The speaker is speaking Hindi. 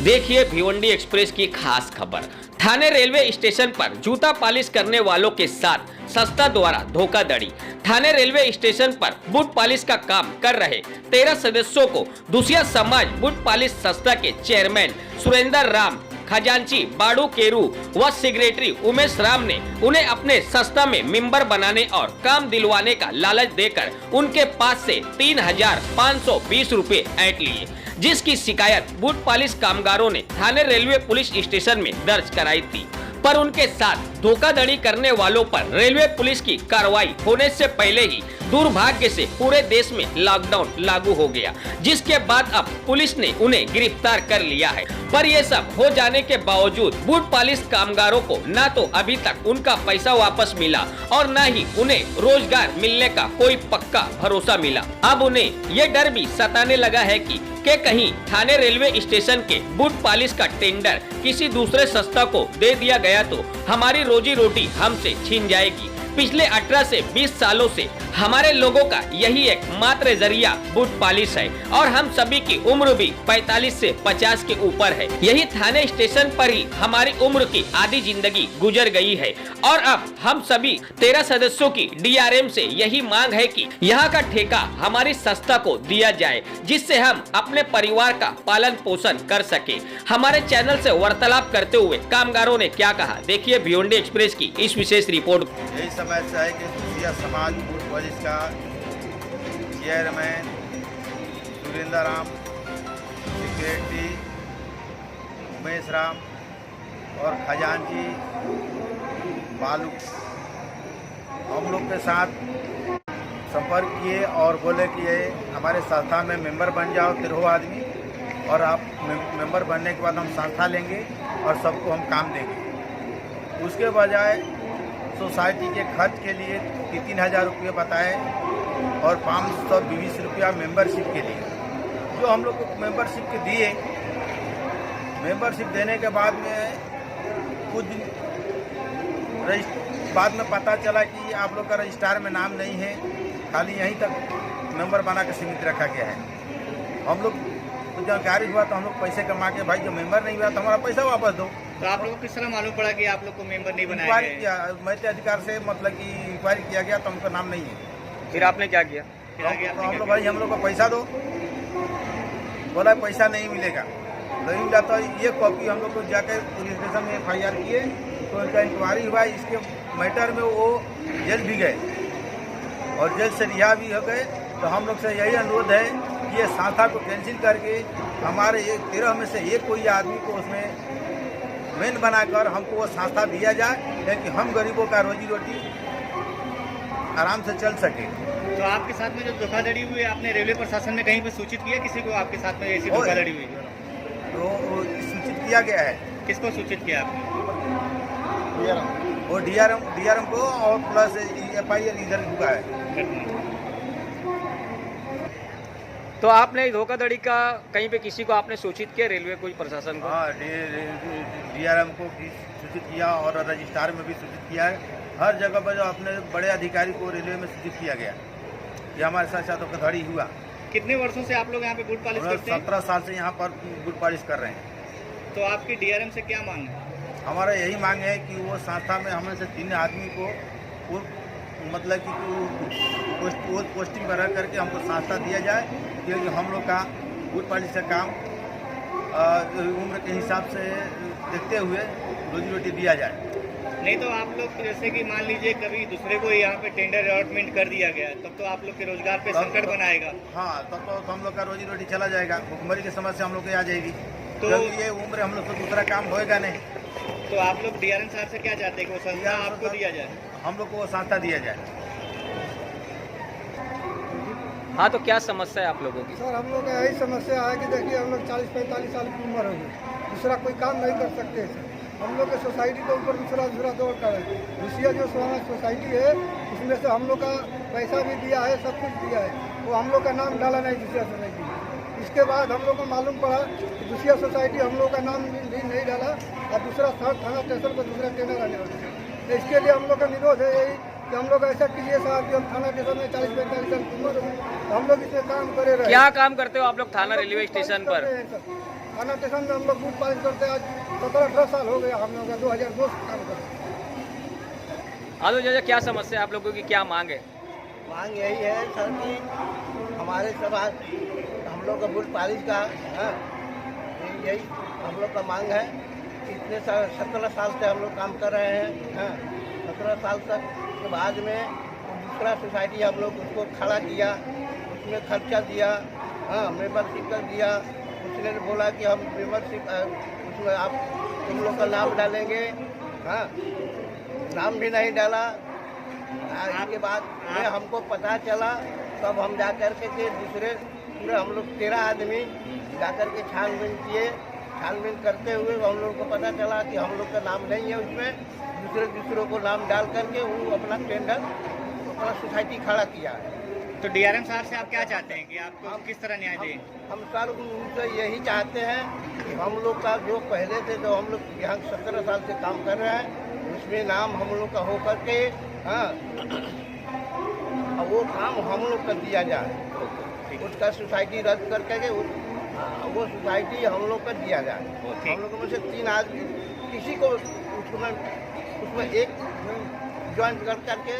देखिए भिवंडी एक्सप्रेस की खास खबर। थाने रेलवे स्टेशन पर जूता पॉलिश करने वालों के साथ संस्था द्वारा धोखाधड़ी। थाने रेलवे स्टेशन पर बूट पॉलिश का काम कर रहे 13 सदस्यों को दूसिया समाज बूट पॉलिश संस्था के चेयरमैन सुरेंद्र राम, खजांची बाड़ू केरू व सेक्रेटरी उमेश राम ने उन्हें अपने संस्था में मेंबर बनाने और काम दिलवाने का लालच देकर उनके पास से 3,520 रुपए ऐंठ लिए, जिसकी शिकायत बूट पॉलिश कामगारों ने थाने रेलवे पुलिस स्टेशन में दर्ज कराई थी। पर उनके साथ धोखाधड़ी करने वालों पर रेलवे पुलिस की कार्रवाई होने से पहले ही दुर्भाग्य से पूरे देश में लॉकडाउन लागू हो गया, जिसके बाद अब पुलिस ने उन्हें गिरफ्तार कर लिया है। पर ये सब हो जाने के बावजूद बूट पॉलिश कामगारों को न तो अभी तक उनका पैसा वापस मिला और न ही उन्हें रोजगार मिलने का कोई पक्का भरोसा मिला। अब उन्हें ये डर भी सताने लगा है कि कहीं थाने रेलवे स्टेशन के बूट पॉलिश का टेंडर किसी दूसरे संस्था को दे दिया गया तो हमारी रोजी रोटी हमसे छीन जाएगी। पिछले 18 से 20 सालों से हमारे लोगों का यही एक मात्र जरिया बूट पॉलिश है और हम सभी की उम्र भी 45 से 50 के ऊपर है। यही थाने स्टेशन पर ही हमारी उम्र की आधी जिंदगी गुजर गई है और अब हम सभी 13 सदस्यों की DRM से यही मांग है कि यहाँ का ठेका हमारी संस्था को दिया जाए, जिससे हम अपने परिवार का पालन पोषण कर सके। हमारे चैनल से वार्तालाप करते हुए कामगारों ने क्या कहा, देखिए भिवंडी एक्सप्रेस की इस विशेष रिपोर्ट। यही समस्या है कि दूसिया समाज बूट पॉलिश का चेयरमैन सुरेंद्र राम, सेक्रेटरी उमेश राम और खजांची बालू हम लोग के साथ संपर्क किए और बोले कि ये हमारे संस्था में मेंबर बन जाओ 13 आदमी, और आप मेंबर बनने के बाद हम संस्था लेंगे और सबको हम काम देंगे। उसके बजाय सोसाइटी के खर्च के लिए 3,000 रुपये बताए और 520 रुपया मेंबरशिप के लिए, जो हम लोग को मेंबरशिप के दिए। मेंबरशिप देने के बाद में कुछ दिन बाद में पता चला कि आप लोग का रजिस्ट्रार में नाम नहीं है, खाली यहीं तक मेंबर बना के सीमित रखा गया है। हम लोग तो जानकारी हुआ तो हम लोग पैसे कमा के, भाई जो मेंबर नहीं हुआ तो हमारा पैसा वापस दो। तो आप लोगों को किस तरह मालूम पड़ा कि आप लोग को मेंबर नहीं बनाया गया? किया मैत्री अधिकार से, मतलब कि इंक्वायरी किया गया तो हमका नाम नहीं है। फिर आपने क्या किया? तो हम लोग भाई हम लोग को पैसा दो, बोला पैसा नहीं मिलेगा, नहीं मिला तो ये कॉपी हम लोग को जाकर पुलिस स्टेशन में FIR किए तो उनका इंक्वायरी हुआ। इसके मैटर में वो जेल भी गए और जेल से रिहा भी हो गए। तो हम लोग से यही अनुरोध है कि ये संस्था को कैंसिल करके हमारे 13 में से एक कोई आदमी को उसमें मेन बनाकर हमको वो संस्था दिया जाए, ताकि हम गरीबों का रोजी रोटी आराम से चल सके। तो आपके साथ में जो धोखाधड़ी हुई है, आपने रेलवे प्रशासन में कहीं पे सूचित किया किसी को आपके साथ में ऐसी धोखाधड़ी हुई? तो सूचित किया गया है। किसको सूचित किया आपने? वो DRM को और प्लस FIR इधर हुआ है। तो आपने धोखाधड़ी का कहीं पे किसी को आपने सूचित किया, रेलवे कोई प्रशासन को? हाँ, DRM को भी सूचित किया और रजिस्ट्रार में भी सूचित किया है। हर जगह पर जो अपने बड़े अधिकारी को रेलवे में सूचित किया गया कि हमारे साथ धोखाधड़ी हुआ। कितने वर्षों से आप लोग यहाँ पे बूट पॉलिश करते हैं? 17 साल से यहाँ पर बूट पॉलिश कर रहे हैं। तो आपकी DRM से क्या मांग है? हमारा यही मांग है कि वो संस्था में हमें से 3 आदमी को मतलब कि पोस्टिंग बना करके हमको संस्था दिया जाए, क्योंकि हम लोग का बूट पॉलिश का काम उम्र के हिसाब से देखते हुए रोजी रोटी दिया जाए। नहीं तो आप लोग जैसे कि मान लीजिए कभी दूसरे को यहाँ पे टेंडर अलॉटमेंट कर दिया गया, तब तो आप लोग के रोजगार पे संकट बनाएगा। हाँ, तब तो हम लोग का रोजी रोटी चला जाएगा, भुखमरी की समस्या हम लोग को आ जाएगी। तो ये उम्र हम लोग को दूसरा काम होएगा नहीं। तो आप लोग DRM साहब से क्या चाहते हैं कि वो संस्था आपको दिया जाए? हम लोग को वो संस्था दिया जाए। हाँ, तो क्या समस्या है आप लोगों की? सर, हम लोग का यही समस्या है कि देखिए हम लोग 40-45 साल की उम्र हो गई, दूसरा कोई काम नहीं कर सकते। हम लोग के सोसाइटी के ऊपर दूसरा दौड़ कर है। दूसरा जो सोसाइटी है उसमें से हम लोग का पैसा भी दिया है, सब कुछ दिया है, वो हम लोग का नाम डाला नहीं दूसरा सोसाइटी। इसके बाद हम लोग को मालूम पड़ा कि दूसरा सोसाइटी हम लोग का नाम भी नहीं डाला और दूसरा थाना स्टेशन पर दूसरा टेंडर आने वाला है। तो इसके लिए हम लोग का निरोध है यही कि हम लोग ऐसा कीजिए साहब कि हम थाना स्टेशन में 40-45 साल की उम्र हो, तो हम लोग इसमें काम करे रहे। क्या काम करते हो आप लोग थाना रेलवे स्टेशन पर? थाना स्टेशन में हम लोग बूथ पालिश करते हैं। आज 17-18 साल हो गया हम लोग का, 2002 से काम करते हैं। आलो चाचा, क्या समस्या है आप लोगों की, क्या मांग है? मांग यही है सर कि हमारे समाज हम लोग का बूथ पालिश का यही हम लोग का मांग है। इतने साल 17 साल से हम लोग काम कर रहे हैं। 17 साल तक के बाद में दूसरा सोसाइटी हम लोग उसको खड़ा किया, उसमें खर्चा दिया, मेंबरशिप कर दिया। उसने बोला कि हम मेंबरशिप उसमें आप तुम लोग का नाम डालेंगे। नाम भी नहीं डाला। इसके बाद में हमको पता चला, तब हम जा कर के दूसरे पूरे हम लोग 13 आदमी जा कर के छानबीन किए। छानबीन करते हुए हम लोग को पता चला कि हम लोग का नाम नहीं है उसमें। दूसरों को नाम डाल करके वो अपना टेंडर अपना सोसाइटी खड़ा किया है। तो डीआरएम साहब से आप क्या चाहते हैं कि आपको किस तरह न्याय दें? हम सर उनसे यही चाहते हैं कि हम लोग का जो पहले से जो हम लोग यहाँ 17 साल से काम कर रहे हैं उसमें नाम हम लोग का हो करके वो काम हम लोग का दिया जाए। उसका सोसाइटी रद्द करके वो सोसाइटी हम लोग का दिया जाए। हम लोग में से 3 आदमी किसी को उसमें एक ज्वाइन कर करके